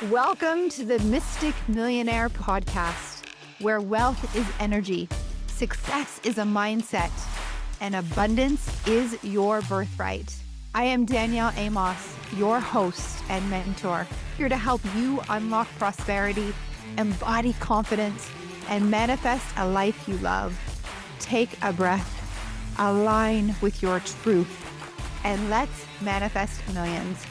Welcome to the Mystic Millionaire podcast, where wealth is energy, success is a mindset, and abundance is your birthright. I am Danielle Amos, your host and mentor, here to help you unlock prosperity, embody confidence, and manifest a life you love. Take a breath, align with your truth, and let's manifest millions.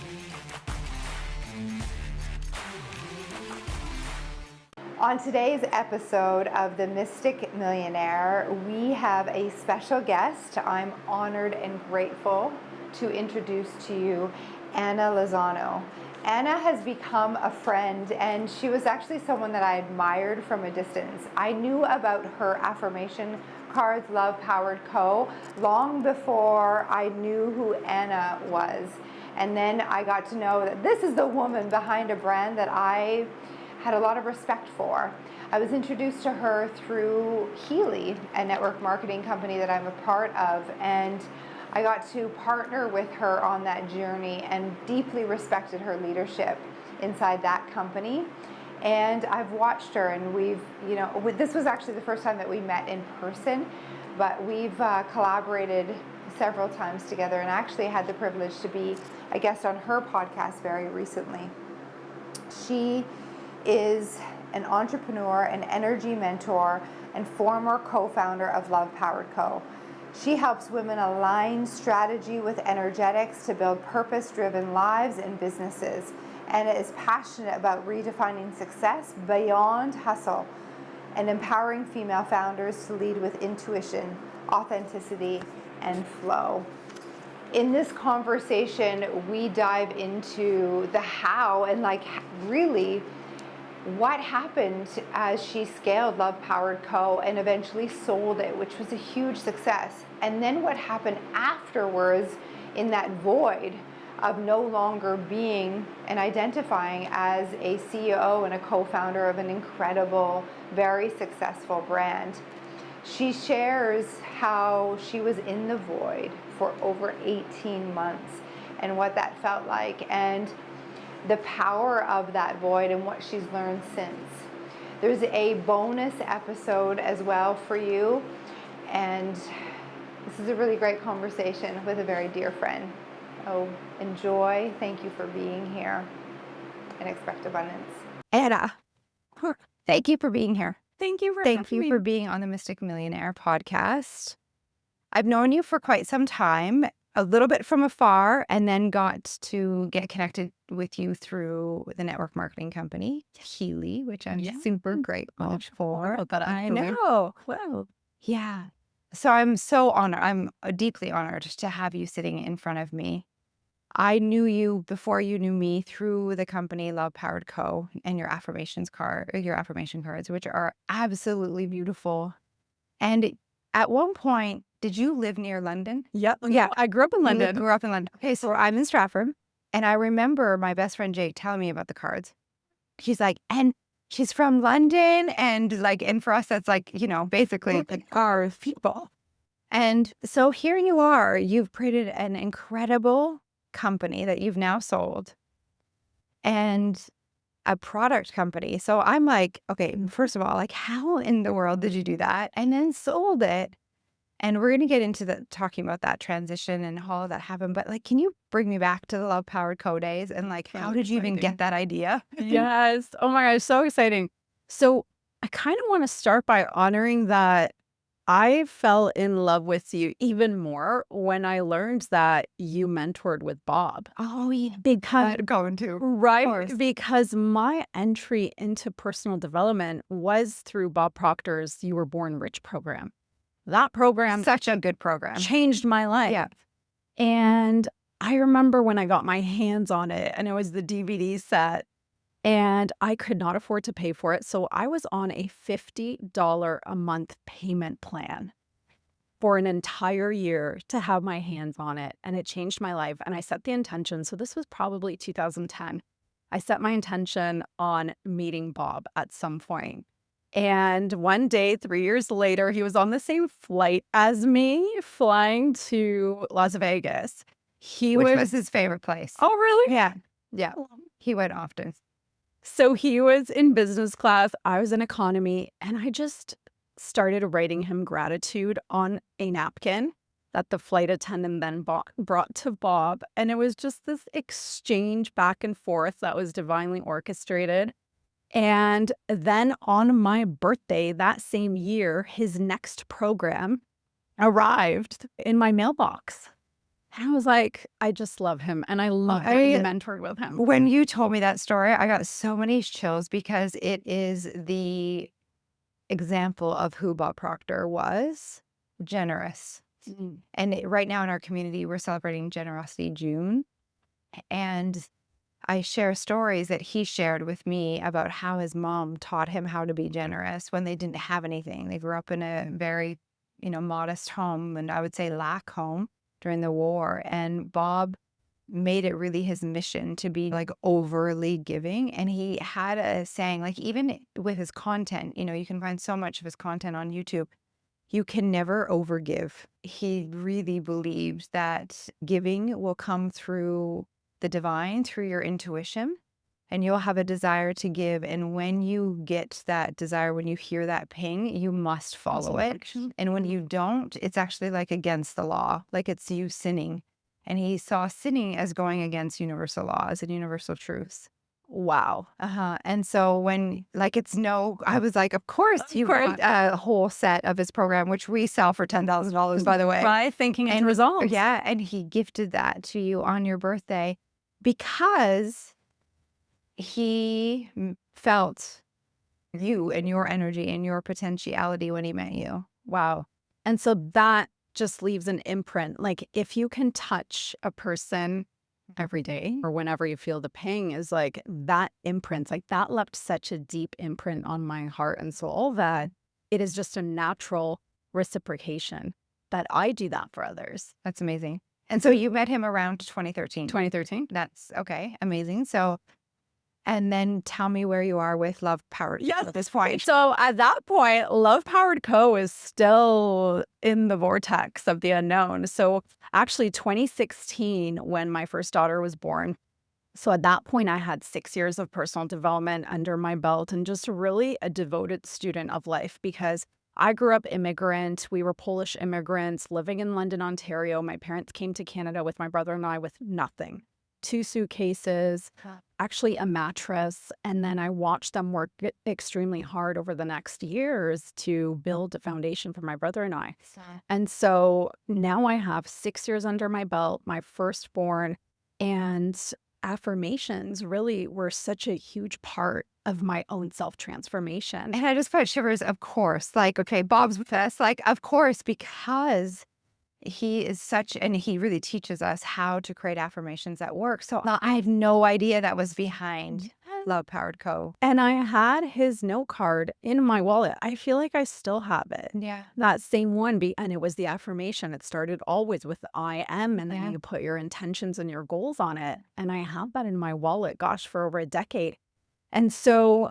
On today's episode of The Mystic Millionaire, we have a special guest. I'm honored and grateful to introduce to you Anna Lozano. Anna has become a friend, and she was actually someone that I admired from a distance. I knew about her affirmation cards, Love Powered Co., long before I knew who Anna was. And then I got to know that this is the woman behind a brand that I had a lot of respect for. I was introduced to her through Healy, a network marketing company that I'm a part of, and I got to partner with her on that journey and deeply respected her leadership inside that company. And I've watched her, and this was actually the first time that we met in person, but we've collaborated several times together, and actually had the privilege to be a guest on her podcast very recently. She is an entrepreneur, an energy mentor, and former co-founder of Love Powered Co. She helps women align strategy with energetics to build purpose-driven lives and businesses, and is passionate about redefining success beyond hustle and empowering female founders to lead with intuition, authenticity, and flow. In this conversation, we dive into the how and really what happened as she scaled Love Powered Co. and eventually sold it, which was a huge success. And then what happened afterwards in that void of no longer being and identifying as a CEO and a co-founder of an incredible, very successful brand. She shares how she was in the void for over 18 months and what that felt like, and the power of that void and what she's learned since. There's a bonus episode as well for you, and this is a really great conversation with a very dear friend. Oh, enjoy. Thank you for being here, and expect abundance. Anna, thank you for being here. Thank you for being on the Mystic Millionaire podcast. I've known you for quite some time, a little bit from afar, and then got to get connected with you through the network marketing company, Healy, which I'm super grateful for. I know. Wow. Yeah. So I'm so honored. I'm deeply honored to have you sitting in front of me. I knew you before you knew me through the company Love Powered Co. and your affirmation cards, which are absolutely beautiful. And at one point, did you live near London? Yeah. I grew up in London. Okay, so I'm in Stratford, and I remember my best friend Jake telling me about the cards. He's like, and she's from London, and for us, that's basically our people. And so here you are. You've created an incredible company that you've now sold, and a product company. So I'm like, okay, first of all, how in the world did you do that? And then sold it. And we're going to get into talking about that transition and how that happened. But can you bring me back to the Love Powered Co days? And how did you even get that idea? Yes. Oh my gosh, so exciting. So I kind of want to start by honoring that I fell in love with you even more when I learned that you mentored with Bob. Oh, yeah. Because going to. Right. Because my entry into personal development was through Bob Proctor's You Were Born Rich program. That program, such a good program, changed my life. Yeah. And I remember when I got my hands on it, and it was the DVD set, and I could not afford to pay for it. So I was on a $50 a month payment plan for an entire year to have my hands on it. And it changed my life. And I set the intention. So this was probably 2010. I set my intention on meeting Bob at some point. And one day, 3 years later, he was on the same flight as me, flying to Las Vegas. Which was his favorite place. Oh, really? Yeah. He went often. So he was in business class, I was in economy, and I just started writing him gratitude on a napkin that the flight attendant then brought to Bob. And it was just this exchange back and forth that was divinely orchestrated. And then on my birthday that same year, his next program arrived in my mailbox. And I was like, I just love him. And I love being mentored with him. When you told me that story, I got so many chills because it is the example of who Bob Proctor was, generous. And right now in our community, we're celebrating Generosity June. And I share stories that he shared with me about how his mom taught him how to be generous when they didn't have anything. They grew up in a very, modest home, and I would say lack home during the war. And Bob made it really his mission to be like overly giving. And he had a saying, like, even with his content, you can find so much of his content on YouTube. You can never overgive. He really believed that giving will come through the divine, through your intuition, and you'll have a desire to give. And when you get that desire, when you hear that ping, you must follow it. And when you don't, it's actually like against the law, like it's you sinning. And he saw sinning as going against universal laws and universal truths. Wow. And so when, like, I was like, of course, you got a whole set of his program, which we sell for $10,000, by the way. Right, thinking it's results. Yeah, and he gifted that to you on your birthday because he felt you and your energy and your potentiality when he met you. Wow. And so that just leaves an imprint. Like, if you can touch a person every day or whenever you feel the ping, is like that imprint, like that left such a deep imprint on my heart and soul that it is just a natural reciprocation that I do that for others. That's amazing. And so you met him around 2013. 2013. That's okay. Amazing. So, and then tell me where you are with Love Powered at this point. So at that point, Love Powered Co. is still in the vortex of the unknown. So actually 2016, when my first daughter was born. So at that point, I had 6 years of personal development under my belt and just really a devoted student of life because I grew up immigrant. We were Polish immigrants living in London, Ontario. My parents came to Canada with my brother and I with nothing. 2 suitcases, actually a mattress. And then I watched them work extremely hard over the next years to build a foundation for my brother and I. And so now I have 6 years under my belt, my firstborn, and affirmations really were such a huge part of my own self-transformation. And I just put shivers, of course. Like, okay, Bob's with us. Like, of course, because he is such, and he really teaches us how to create affirmations that work. So I had no idea that was behind Love Powered Co. And I had his note card in my wallet. I feel like I still have it. Yeah. That same one. And it was the affirmation. It started always with I am, and then you put your intentions and your goals on it. And I have that in my wallet, gosh, for over a decade. And so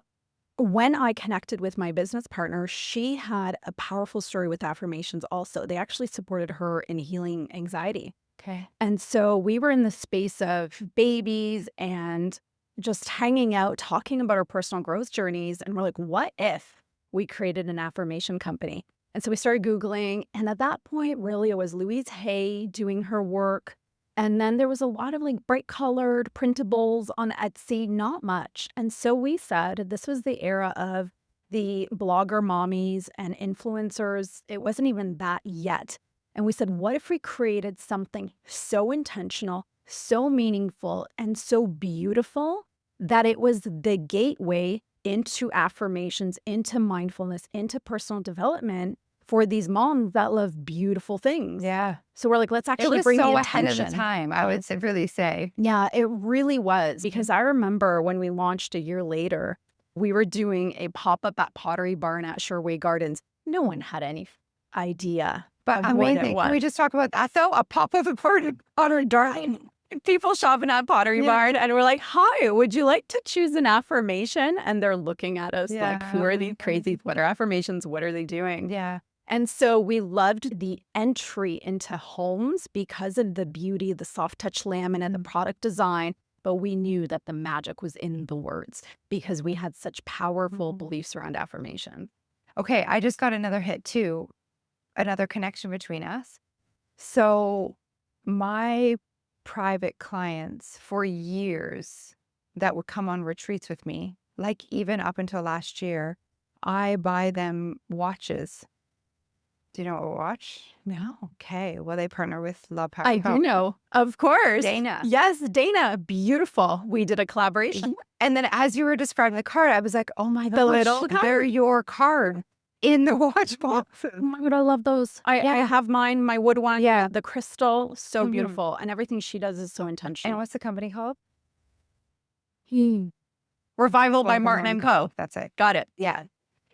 when I connected with my business partner, she had a powerful story with affirmations also. They actually supported her in healing anxiety. Okay. And so we were in the space of babies and just hanging out, talking about our personal growth journeys. And we're like, what if we created an affirmation company? And so we started Googling. And at that point, really, it was Louise Hay doing her work. And then there was a lot of like bright colored printables on Etsy, not much. And so we said this was the era of the blogger mommies and influencers. It wasn't even that yet. And we said, what if we created something so intentional, so meaningful, and so beautiful that it was the gateway into affirmations, into mindfulness, into personal development for these moms that love beautiful things. Yeah. So we're like, let's actually bring so the ahead attention. of the time, I would really say. Yeah, it really was. Because I remember when we launched a year later, we were doing a pop-up at Pottery Barn at Sherway Gardens. No one had any idea. But of what it amazing. was. Can we just talk about that though? A pop-up at Pottery Barn. People shopping at Pottery Barn. And we're like, hi, would you like to choose an affirmation? And they're looking at us like, who are these crazies? What are affirmations? What are they doing? Yeah. And so we loved the entry into homes because of the beauty, the soft touch laminate, and the product design. but we knew that the magic was in the words because we had such powerful beliefs around affirmation. Okay, I just got another hit too, another connection between us. So my private clients for years that would come on retreats with me, like even up until last year, I buy them watches. Do you know what a watch? No. Okay, well, they partner with Love Power. I do know. Of course. Dana. Yes, Dana. Beautiful. We did a collaboration. And then as you were describing the card, I was like, oh my The gosh, little they're card. your card in the watch boxes. Oh my God, I love those. I have mine, my wood one. Yeah, the crystal, so beautiful. And everything she does is so And intentional. what's the company called? Revival by Martin and Co. That's it. Got it. Yeah.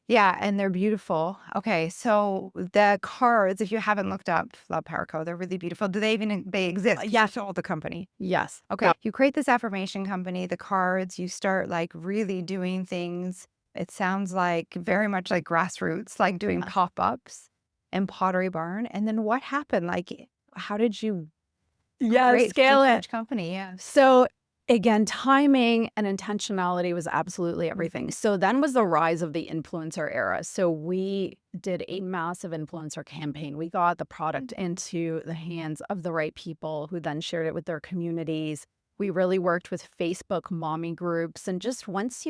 Yeah, and they're beautiful. Okay, so the cards, if you haven't looked up Love Power Co., they're really beautiful. Do they exist? Yes. You sold the company. Yes. Okay, you create this affirmation company, the cards, you start like really doing things. It sounds like very much like grassroots, like doing pop-ups and Pottery Barn. And then what happened? Like, how did you create scale such a it. huge company? Yeah. So again, timing and intentionality was absolutely everything. So then was the rise of the influencer era. So we did a massive influencer campaign. We got the product into the hands of the right people who then shared it with their communities. We really worked with Facebook mommy groups. And just once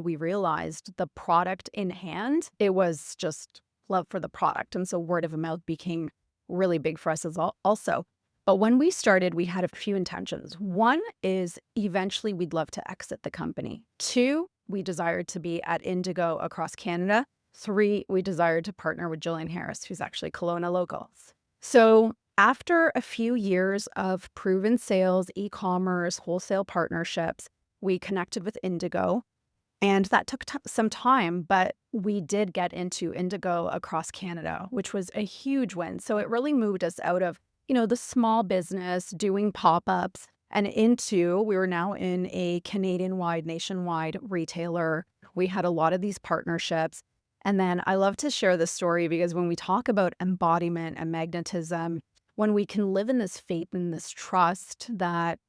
we realized the product in hand, it was just love for the product. And so word of mouth became really big for us as also. But when we started, we had a few intentions. One is eventually we'd love to exit the company. 2, we desired to be at Indigo across Canada. 3, we desired to partner with Jillian Harris, who's actually Kelowna locals. So after a few years of proven sales, e-commerce, wholesale partnerships, we connected with Indigo. And that took some time, but we did get into Indigo across Canada, which was a huge win. So it really moved us out of the small business doing pop-ups and we were now in a Canadian-wide, nationwide retailer. We had a lot of these partnerships. And then I love to share this story because when we talk about embodiment and magnetism, when we can live in this faith and this trust that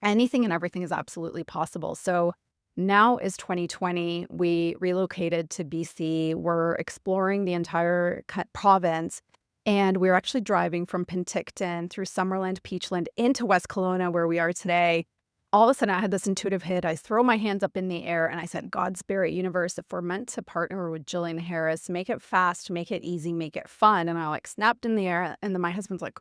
anything and everything is absolutely possible. So now is 2020. We relocated to BC. We're exploring the entire province. And we were actually driving from Penticton through Summerland, Peachland into West Kelowna, where we are today. All of a sudden, I had this intuitive hit. I throw my hands up in the air and I said, God, Spirit, Universe, if we're meant to partner with Jillian Harris, make it fast, make it easy, make it fun. And I snapped in the air. And then my husband's like,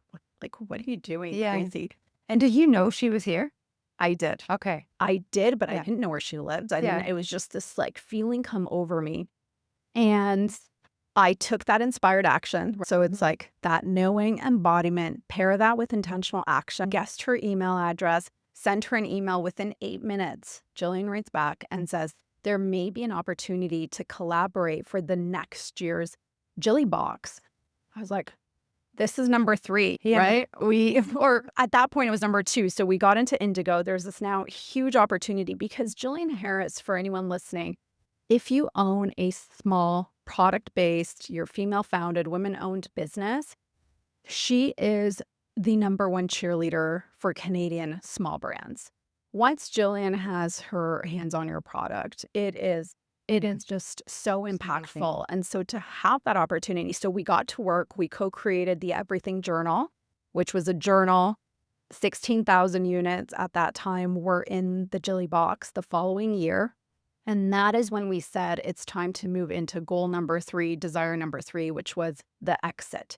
what are you doing? Yeah. Crazy. And did you know she was here? I did. Okay. I did, but I didn't know where she lived. It was just this feeling come over me. And I took that inspired action. So it's like that knowing embodiment, pair that with intentional action, guessed her email address, sent her an email within 8 minutes. Jillian writes back and says, there may be an opportunity to collaborate for the next year's Jilly Box. I was like, this is number 3, right? Or at that point, it was number 2. So we got into Indigo. There's this now huge opportunity because Jillian Harris, for anyone listening, if you own a small product-based, you're female-founded, women-owned business, she is the #1 cheerleader for Canadian small brands. Once Jillian has her hands on your product, it is just so impactful. And so to have that opportunity, so we got to work, we co-created the Everything Journal, which was a journal. 16,000 units at that time were in the Jilly Box the following year. And that is when we said it's time to move into goal number 3, desire number 3, which was the exit.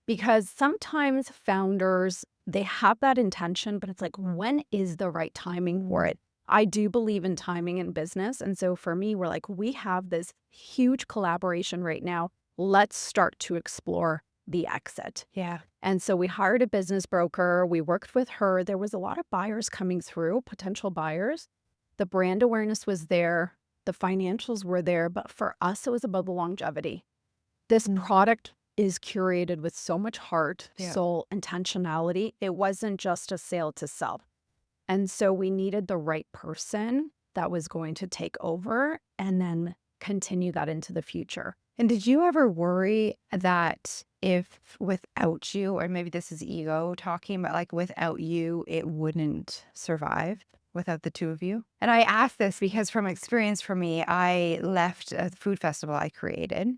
Because sometimes founders, they have that intention, but it's like, when is the right timing for it? I do believe in timing in business. And so for me, we're like, we have this huge collaboration right now. Let's start to explore the exit. Yeah. And so we hired a business broker. We worked with her. There was a lot of buyers coming through, potential buyers. The brand awareness was there. The financials were there. But for us, it was about the longevity. This product is curated with so much heart, soul, intentionality. It wasn't just a sale to sell. And so we needed the right person that was going to take over and then continue that into the future. And did you ever worry that if without you, or maybe this is ego talking, but like without you, it wouldn't survive? without the two of you? And I ask this because from experience for me, I left a food festival I created.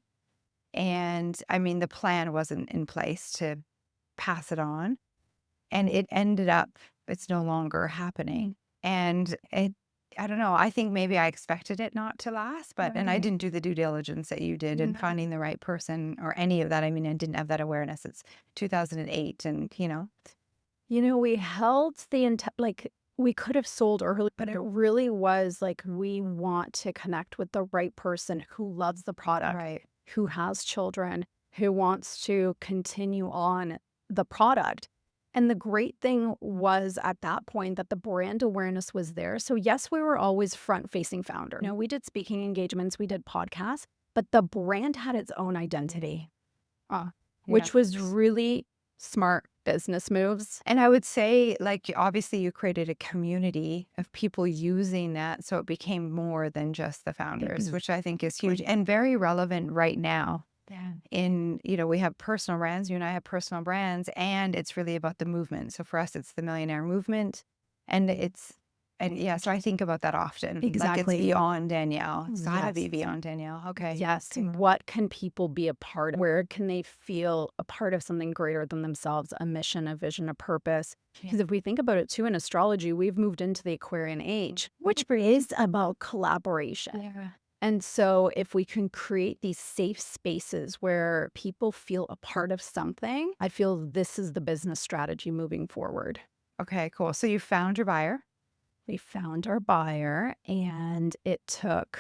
And I mean, the plan wasn't in place to pass it on. And it ended up, it's no longer happening. And I don't know, I think maybe I expected it not to last, and I didn't do the due diligence that you did in finding the right person or any of that. I mean, I didn't have that awareness. It's 2008 and, We held the like we could have sold early, but it really was like we want to connect with the right person who loves the product, right. who has children, who wants to continue on the product. And the great thing was at that point that the brand awareness was there. So yes, we were always front-facing founder. We did speaking engagements, we did podcasts, but the brand had its own identity, which was really smart business moves. And I would say, like, obviously you created a community of people using that. So it became more than just the founders, which I think is huge and very relevant right now. Yeah. We have personal brands, you and I have personal brands, and it's really about the movement. So for us, it's the Millionaire movement. So I think about that often. Exactly. Like it's beyond Danielle. It's gotta be Yes. beyond Danielle. Okay. Yes. What can people be a part of? Where can they feel a part of something greater than themselves, a mission, a vision, a purpose? Because if we think about it too, in astrology, we've moved into the Aquarian age, which is about collaboration. Yeah. And so if we can create these safe spaces where people feel a part of something, I feel this is the business strategy moving forward. Okay, cool. So you found your buyer. We found our buyer, and it took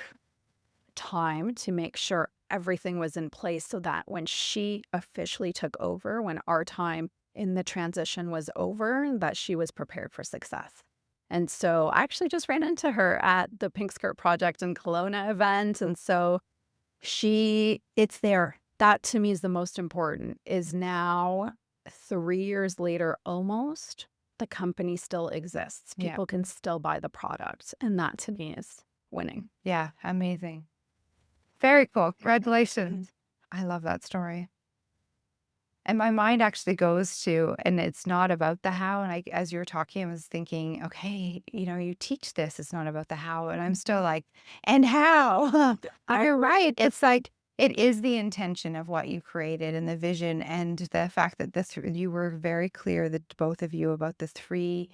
time to make sure everything was in place so that when she officially took over, when our time in the transition was over, that she was prepared for success. And so I actually just ran into her at the Pink Skirt Project in Kelowna event. And so it's there. That to me is the most important, is now 3 years later, almost, the company still exists. Yeah. People can still buy the product. And that to me is winning. Yeah, amazing. Very cool. Congratulations. I love that story. And my mind actually goes to, and it's not about the how. And as you were talking, I was thinking, okay, you teach this. It's not about the how. And I'm still like, and how? You're right. It's like, it is the intention of what you created and the vision and the fact that you were very clear, that both of you, about the 3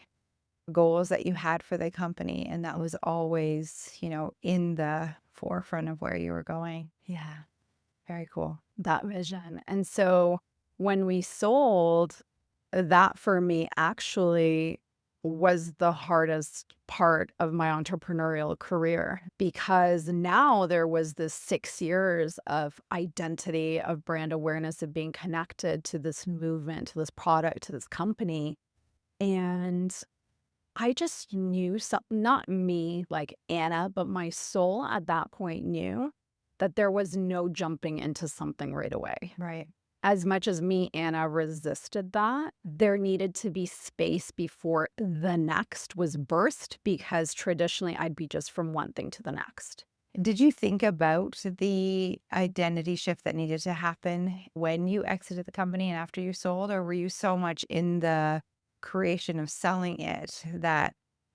goals that you had for the company. And that was always, in the forefront of where you were going. Yeah. Very cool. That vision. And so when we sold, that for me actually was the hardest part of my entrepreneurial career, because now there was this 6 years of identity, of brand awareness, of being connected to this movement, to this product, to this company. And I just knew something, not me, like Anna, but my soul at that point knew that there was no jumping into something right away. Right. As much as me, Anna, resisted that, there needed to be space before the next was birthed, because traditionally I'd be just from one thing to the next. Did you think about the identity shift that needed to happen when you exited the company and after you sold, or were you so much in the creation of selling it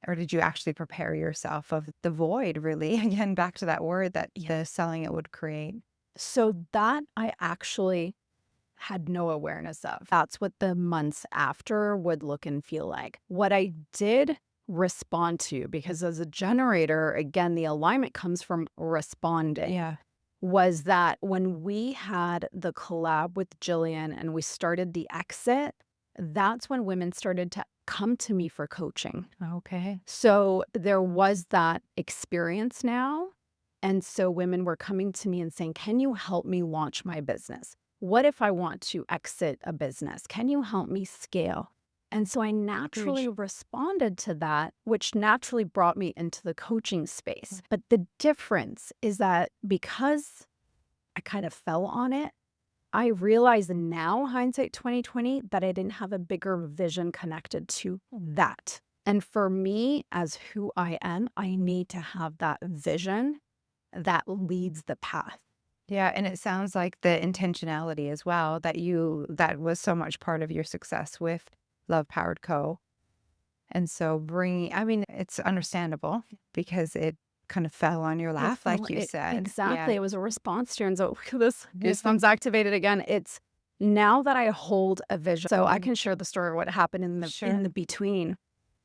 or did you actually prepare yourself of the void, really? Again, back to that word that the selling it would create. So that I actually had no awareness of. That's what the months after would look and feel like. What I did respond to, because as a generator, again, the alignment comes from responding, was that when we had the collab with Jillian and we started the exit, that's when women started to come to me for coaching. Okay. So there was that experience now. And so women were coming to me and saying, can you help me launch my business? What if I want to exit a business? Can you help me scale? And so I naturally responded to that, which naturally brought me into the coaching space. But the difference is that because I kind of fell on it, I realize now, hindsight 2020, that I didn't have a bigger vision connected to that. And for me, as who I am, I need to have that vision that leads the path. Yeah, and it sounds like the intentionality as well, that was so much part of your success with Love Powered Co. And so I mean, it's understandable because it kind of fell on your lap, like you said. Exactly. Yeah. It was a response to, and so this Goosebumps. goosebumps activated again. It's now that I hold a vision, so I can share the story of what happened in the between.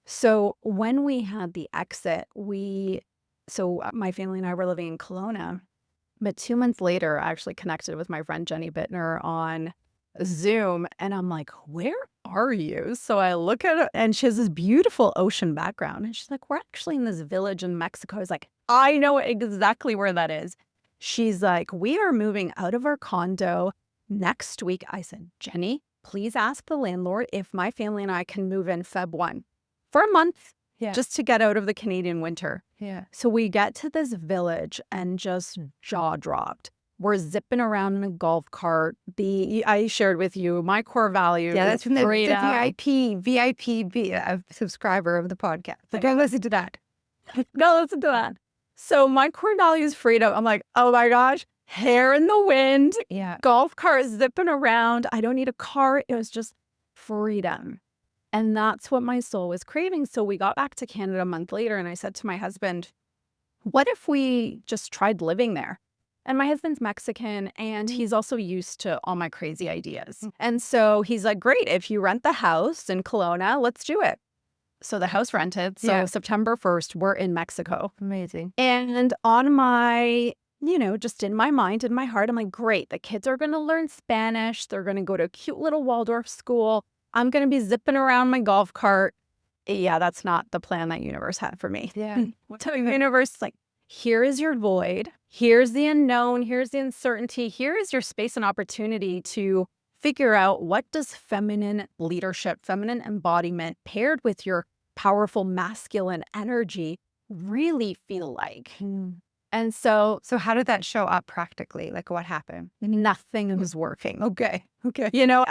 So when we had the exit, my family and I were living in Kelowna, but 2 months later, I actually connected with my friend Jenny Bittner on Zoom, and I'm like, "Where are you?" So I look at her, and she has this beautiful ocean background, and she's like, "We're actually in this village in Mexico." I was like, "I know exactly where that is." She's like, "We are moving out of our condo next week." I said, "Jenny, please ask the landlord if my family and I can move in Feb 1 for a month Yeah. just to get out of the Canadian winter." Yeah. So we get to this village and just jaw dropped. We're zipping around in a golf cart. I shared with you my core values. Yeah, that's from the freedom. VIP subscriber of the podcast. Like, I listened to that. No, listen to that. So my core value is freedom. I'm like, oh my gosh, hair in the wind, Yeah. golf cart zipping around. I don't need a car. It was just freedom. And that's what my soul was craving. So we got back to Canada a month later, and I said to my husband, what if we just tried living there? And my husband's Mexican, and he's also used to all my crazy ideas. And so he's like, great, if you rent the house in Kelowna, let's do it. So the house rented. So Yeah. September 1st, we're in Mexico. Amazing. And on my, just in my mind, in my heart, I'm like, great, the kids are going to learn Spanish. They're going to go to a cute little Waldorf school. I'm going to be zipping around my golf cart. Yeah, that's not the plan that universe had for me. Yeah. So universe is like, here is your void. Here's the unknown. Here's the uncertainty. Here is your space and opportunity to figure out what does feminine leadership, feminine embodiment paired with your powerful masculine energy really feel like. And so how did that show up practically? Like, what happened? nothing was working. Okay. I know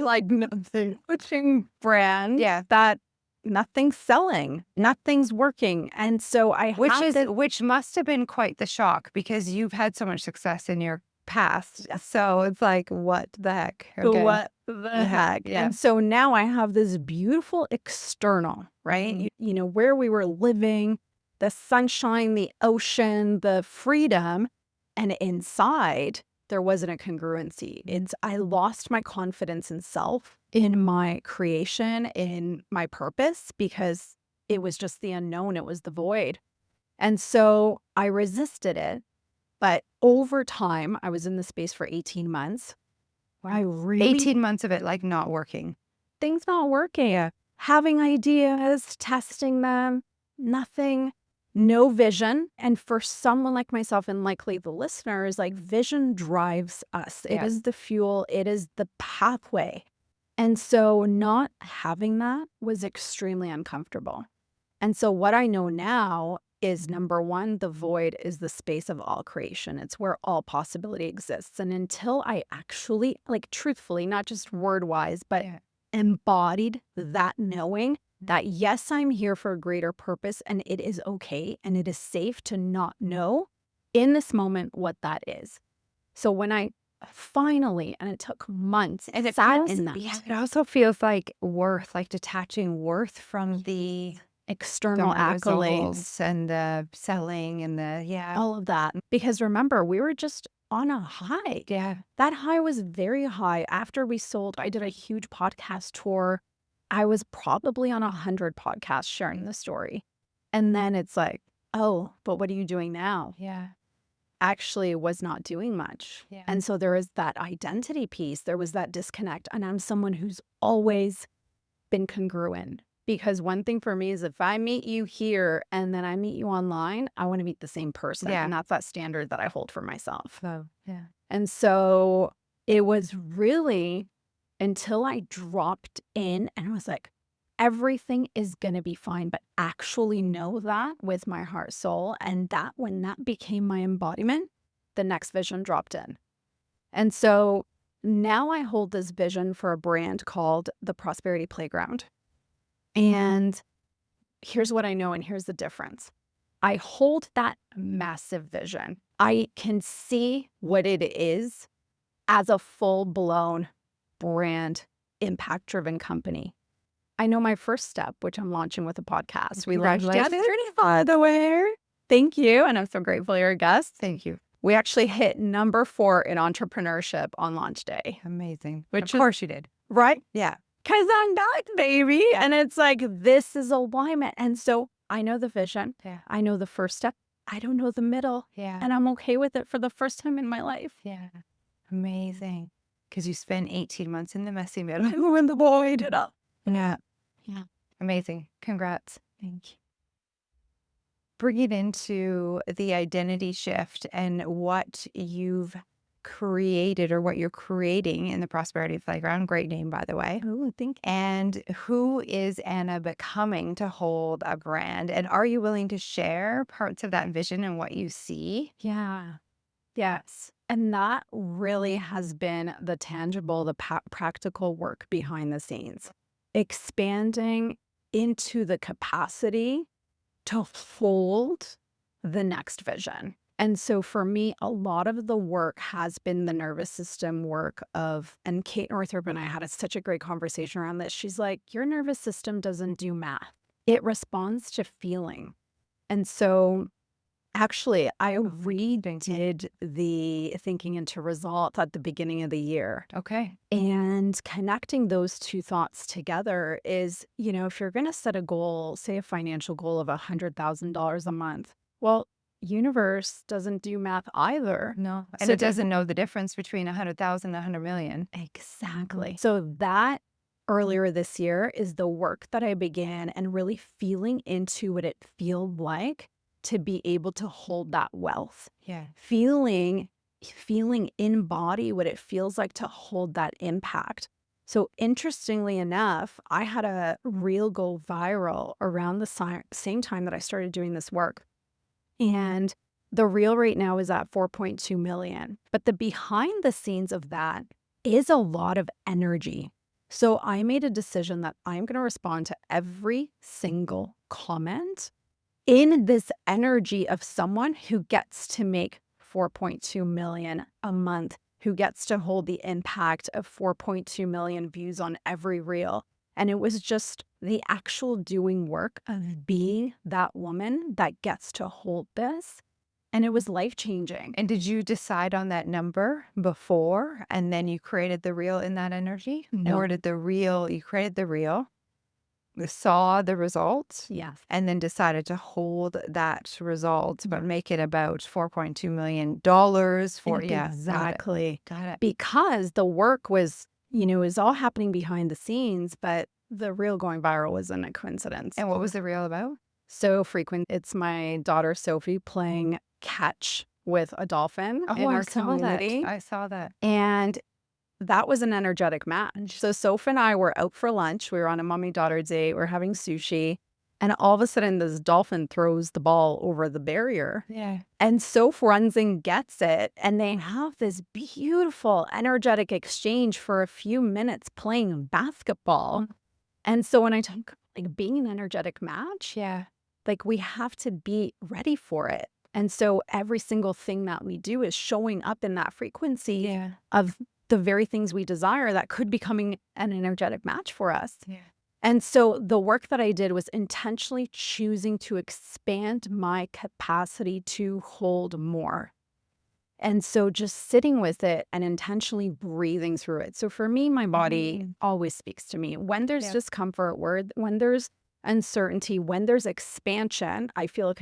like nothing. Coaching brand. Yeah. That nothing's selling, nothing's working. And so Which must have been quite the shock because you've had so much success in your past. So it's like, what the heck? Okay. what the heck? Yeah. And so now I have this beautiful external, right? Where we were living, the sunshine, the ocean, the freedom, and inside there wasn't a congruency. I lost my confidence in self, in my creation, in my purpose, because it was just the unknown. It was the void. And so I resisted it. But over time, I was in the space for 18 months. Where I really 18 months of it, like, not working. things not working, having ideas, testing them, nothing, no vision. And for someone like myself, and likely the listeners, like, vision drives us. It is the fuel. It is the pathway. And so not having that was extremely uncomfortable. And so what I know now is, number one, the void is the space of all creation. It's where all possibility exists. And until I actually, like, truthfully, not just word-wise, but embodied that knowing that, yes, I'm here for a greater purpose, and it is okay and it is safe to not know in this moment what that is. So when I finally, and it took months, And it sat feels, in that it also feels like worth, like detaching worth from the external accolades results and the selling and all of that. Because remember, we were just on a high. Yeah. That high was very high. After we sold, I did a huge podcast tour. I was probably on 100 podcasts sharing the story. And then it's like, oh, but what are you doing now? Yeah. Actually was not doing much. Yeah. And so there is that identity piece. There was that disconnect. And I'm someone who's always been congruent. Because one thing for me is, if I meet you here and then I meet you online, I want to meet the same person. Yeah. And that's that standard that I hold for myself. So, yeah. And so it was really until I dropped in and was like, everything is going to be fine, but actually know that with my heart, soul. And that when that became my embodiment, the next vision dropped in. And so now I hold this vision for a brand called the Prosperity Playground. And here's what I know, and here's the difference. I hold that massive vision. I can see what it is as a full-blown brand, impact-driven company. I know my first step, which I'm launching with a podcast. We launched Congratulations. yesterday, by the way. Thank you. And I'm so grateful you're a guest. Thank you. We actually hit number 4 in entrepreneurship on launch day. Amazing. Which Of course you did. Right? Yeah. Because I'm back, baby. And it's like, this is alignment. And so I know the vision. Yeah. I know the first step. I don't know the middle. Yeah. And I'm okay with it for the first time in my life. Yeah. Amazing. Because you spent 18 months in the messy middle when the boy did up. Yeah. Yeah. Amazing. Congrats. Thank you. Bring it into the identity shift and what you've created or what you're creating in the Prosperity Playground. Great name, by the way. Oh, thank you. And who is Anna becoming to hold a brand? And are you willing to share parts of that vision and what you see? Yeah. Yes. And that really has been the tangible, the practical work behind the scenes, expanding into the capacity to hold the next vision. And so for me, a lot of the work has been the nervous system work of, and Kate Northrup and I had such a great conversation around this. She's like, your nervous system doesn't do math. It responds to feeling. And so actually, I redid the thinking into results at the beginning of the year. Okay. And connecting those two thoughts together is, if you're going to set a goal, say a financial goal of $100,000 a month, well, universe doesn't do math either. No. And So it doesn't know the difference between 100,000 and 100 million. Exactly. So that earlier this year is the work that I began and really feeling into what it feels like to be able to hold that wealth. Yeah. Feeling in body what it feels like to hold that impact. So interestingly enough, I had a reel go viral around the same time that I started doing this work. And the reel right now is at 4.2 million. But the behind the scenes of that is a lot of energy. So I made a decision that I'm going to respond to every single comment in this energy of someone who gets to make 4.2 million a month, who gets to hold the impact of 4.2 million views on every reel. And it was just the actual doing work of being that woman that gets to hold this. And it was life-changing. And did you decide on that number before and then you created the reel in that energy? No. Or did you created the reel, saw the results, Yes. and then decided to hold that result, but make it about $4.2 million for, yeah. Exactly. Got it. Because the work was, is all happening behind the scenes, but the reel going viral wasn't a coincidence. And what was the reel about? So frequent. It's my daughter, Sophie, playing catch with a dolphin in our community. I saw that. And that was an energetic match. So Soph and I were out for lunch. We were on a mommy-daughter date. We're having sushi. And all of a sudden, this dolphin throws the ball over the barrier. Yeah. And Soph runs and gets it. And they have this beautiful, energetic exchange for a few minutes playing basketball. And so when I talk like being an energetic match, Yeah. like we have to be ready for it. And so every single thing that we do is showing up in that frequency of the very things we desire that could becoming an energetic match for us. Yeah. And so the work that I did was intentionally choosing to expand my capacity to hold more. And so just sitting with it and intentionally breathing through it. So for me, my body always speaks to me. When there's discomfort, when there's uncertainty, when there's expansion, I feel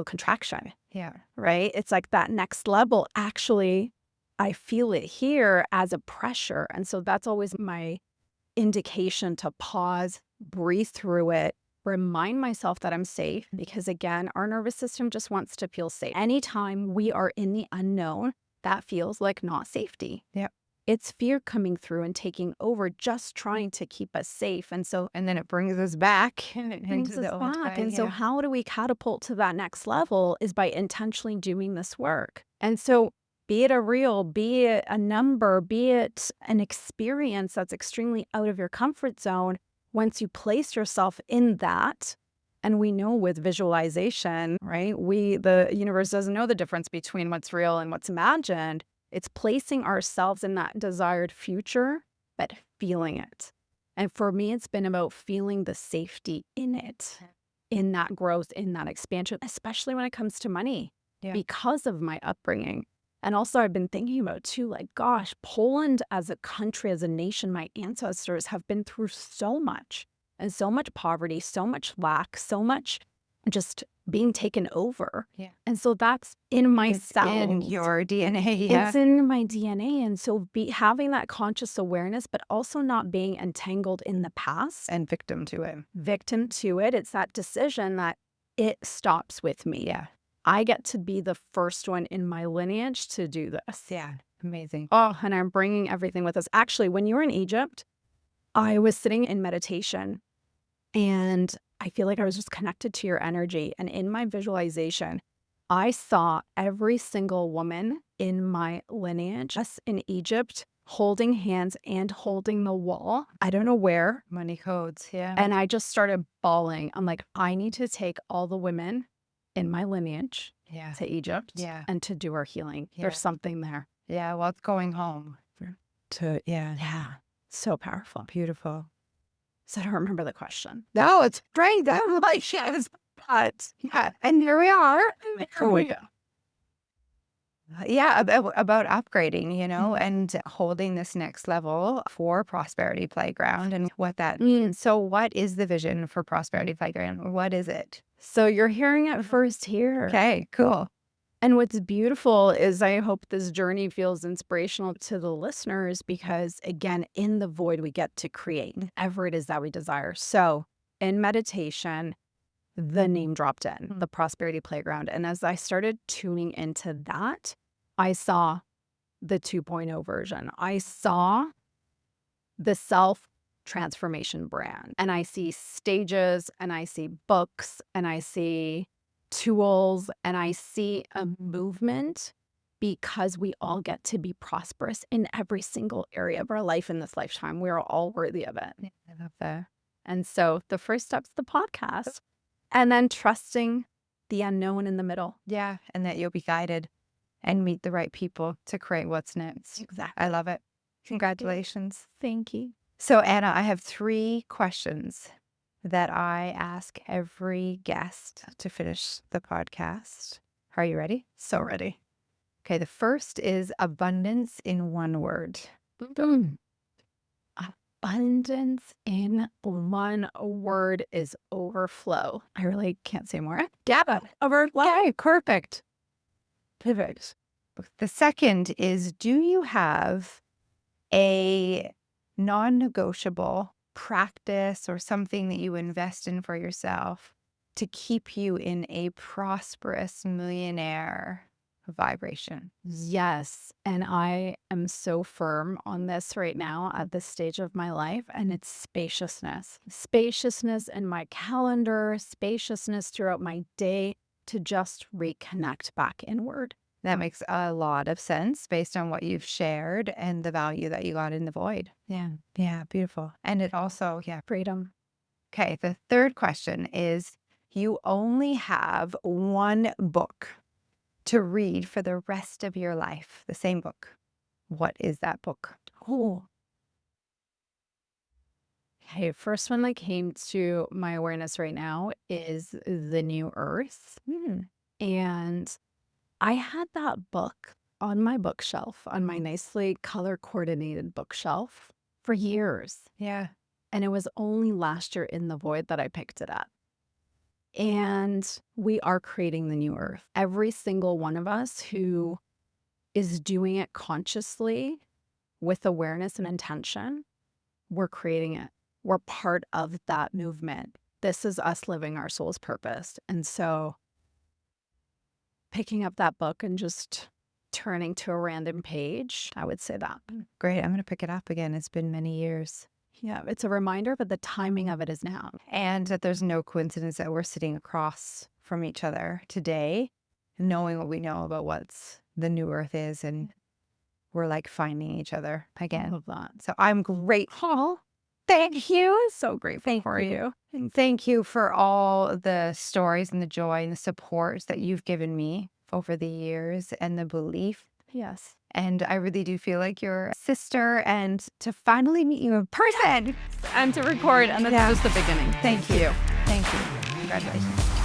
contraction. Yeah. Right? It's like that next level. Actually, I feel it here as a pressure. And so that's always my indication to pause, breathe through it, remind myself that I'm safe, because again, our nervous system just wants to feel safe. Anytime we are in the unknown, that feels like not safety. Yep. It's fear coming through and taking over, just trying to keep us safe. And so, And then it brings us back brings into the us old back. way. And so how do we catapult to that next level is by intentionally doing this work. And so be it a reel, be it a number, be it an experience that's extremely out of your comfort zone, once you place yourself in that, and we know with visualization, right? The universe doesn't know the difference between what's real and what's imagined. It's placing ourselves in that desired future, but feeling it. And for me, it's been about feeling the safety in it, in that growth, in that expansion, especially when it comes to money because of my upbringing. And also I've been thinking about too, like, gosh, Poland as a country, as a nation, my ancestors have been through so much and so much poverty, so much lack, so much just being taken over. Yeah. And so that's in my cells. In your DNA. Yeah. It's in my DNA. And so having that conscious awareness, but also not being entangled in the past. And victim to it. It's that decision that it stops with me. Yeah. I get to be the first one in my lineage to do this. Yeah. Amazing. Oh, and I'm bringing everything with us. Actually, when you were in Egypt, I was sitting in meditation and I feel like I was just connected to your energy. And in my visualization, I saw every single woman in my lineage, us in Egypt, holding hands and holding the wall. I don't know where. Money codes. Yeah. And I just started bawling. I'm like, I need to take all the women in my lineage to Egypt and to do our healing. There's something there. Yeah. Well, it's going home. Yeah. So powerful. Beautiful. So I don't remember the question. No, it's great. That was like, yes, but yeah. And here we are. Here we go. Yeah, about upgrading, and holding this next level for Prosperity Playground and what that means. So what is the vision for Prosperity Playground? What is it? So you're hearing it first here. Okay, cool. And what's beautiful is I hope this journey feels inspirational to the listeners because, again, in the void, we get to create whatever it is that we desire. So in meditation, the name dropped in, the Prosperity Playground. And as I started tuning into that, I saw the 2.0 version. I saw the self-transformation brand. And I see stages, and I see books, and I see tools, and I see a movement because we all get to be prosperous in every single area of our life in this lifetime. We're all worthy of it. Yeah, I love that. And so the first step's the podcast. And then trusting the unknown in the middle. Yeah, and that you'll be guided and meet the right people to create what's next. Exactly. I love it. Congratulations. Thank you. So, Anna, I have 3 questions that I ask every guest to finish the podcast. Are you ready? So ready. Okay, the first is abundance in one word. Abundance in one word is overflow. I really can't say more. Yeah, overflow. Okay, perfect. Perfect. The second is, do you have a non-negotiable practice or something that you invest in for yourself to keep you in a prosperous millionaire vibration? Yes. And I am so firm on this right now at this stage of my life. And it's spaciousness. Spaciousness in my calendar, spaciousness throughout my day to just reconnect back inward. That makes a lot of sense based on what you've shared and the value that you got in the void. Yeah. Yeah, beautiful. And it also, Freedom. Okay, the third question is, you only have one book to read for the rest of your life, the same book. What is that book? Oh. Okay, first one that came to my awareness right now is The New Earth. And I had that book on my bookshelf, on my nicely color coordinated bookshelf for years. Yeah. And it was only last year in the void that I picked it up. And we are creating the new earth. Every single one of us who is doing it consciously with awareness and intention, we're creating it. We're part of that movement. This is us living our soul's purpose. And so picking up that book and just turning to a random page, I would say that. Great. I'm going to pick it up again. It's been many years. Yeah, it's a reminder, but the timing of it is now. And that there's no coincidence that we're sitting across from each other today, knowing what we know about what's the new earth is, and we're like finding each other again. I love that. So I'm grateful. Thank you. So grateful for you. And thank you for all the stories and the joy and the support that you've given me over the years and the belief. Yes. And I really do feel like you're a sister, and to finally meet you in person. and to record, and that's Yeah. just the beginning. Thank you. Thank you. Congratulations.